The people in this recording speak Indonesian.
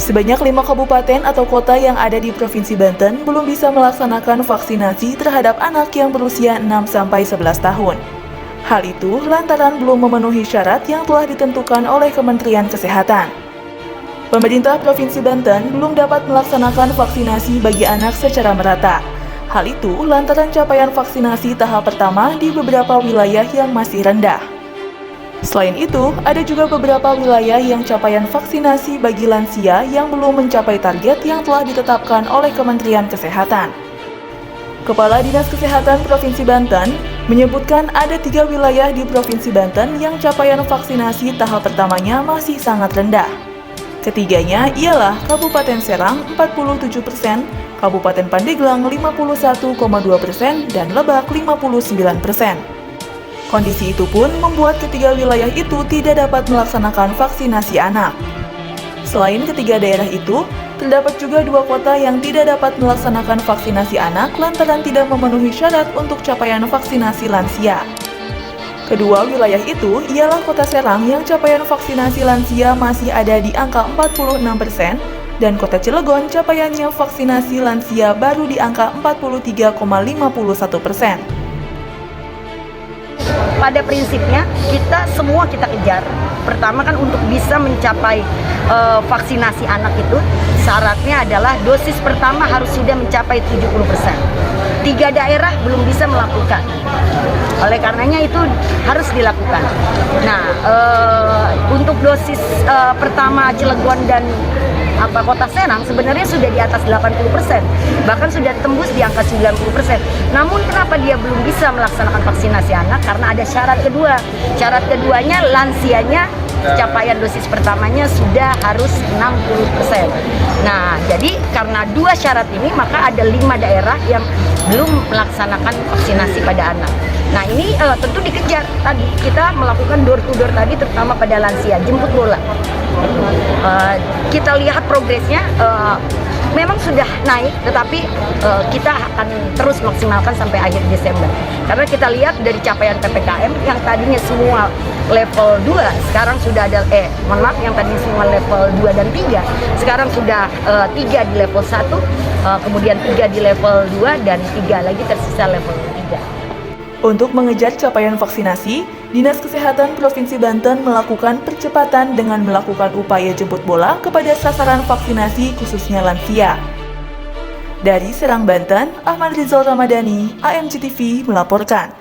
Sebanyak 5 kabupaten atau kota yang ada di Provinsi Banten belum bisa melaksanakan vaksinasi terhadap anak yang berusia 6-11 tahun. Hal itu lantaran belum memenuhi syarat yang telah ditentukan oleh Kementerian Kesehatan. Pemerintah Provinsi Banten belum dapat melaksanakan vaksinasi bagi anak secara merata. Hal itu lantaran capaian vaksinasi tahap pertama di beberapa wilayah yang masih rendah. Selain itu, ada juga beberapa wilayah yang capaian vaksinasi bagi lansia yang belum mencapai target yang telah ditetapkan oleh Kementerian Kesehatan. Kepala Dinas Kesehatan Provinsi Banten menyebutkan ada 3 wilayah di Provinsi Banten yang capaian vaksinasi tahap pertamanya masih sangat rendah. Ketiganya ialah Kabupaten Serang 47%, Kabupaten Pandeglang 51,2%, dan Lebak 59%. Kondisi itu pun membuat ketiga wilayah itu tidak dapat melaksanakan vaksinasi anak. Selain ketiga daerah itu, terdapat juga 2 kota yang tidak dapat melaksanakan vaksinasi anak lantaran tidak memenuhi syarat untuk capaian vaksinasi lansia. Kedua wilayah itu ialah Kota Serang yang capaian vaksinasi lansia masih ada di angka 46%, dan Kota Cilegon capaiannya vaksinasi lansia baru di angka 43,51%. Pada prinsipnya kita kejar. Pertama kan untuk bisa mencapai vaksinasi anak itu syaratnya adalah dosis pertama harus sudah mencapai 70%. 3 daerah belum bisa melakukan. Oleh karenanya itu harus dilakukan. Nah, untuk dosis pertama Cilegon dan Kota Serang sebenarnya sudah di atas 80%, bahkan sudah tembus di angka 90%. Namun kenapa dia belum bisa melaksanakan vaksinasi anak? Karena ada syarat kedua. Syarat keduanya lansianya capaian dosis pertamanya sudah harus 60%. Nah, jadi karena 2 syarat ini maka ada 5 daerah yang belum melaksanakan vaksinasi pada anak. Nah, ini tentu dikejar. Tadi kita melakukan door to door tadi terutama pada lansia, jemput bola. Kita lihat progresnya memang sudah naik, tetapi kita akan terus maksimalkan sampai akhir Desember. Karena kita lihat dari capaian PPKM yang tadinya semua level 2, sekarang sudah ada yang tadinya semua level 2 dan 3, sekarang sudah 3 di level 1, kemudian 3 di level 2 dan 3 lagi tersisa level 3. Untuk mengejar capaian vaksinasi, Dinas Kesehatan Provinsi Banten melakukan percepatan dengan melakukan upaya jemput bola kepada sasaran vaksinasi khususnya lansia. Dari Serang, Banten, Ahmad Rizal Ramadhani, AMC TV melaporkan.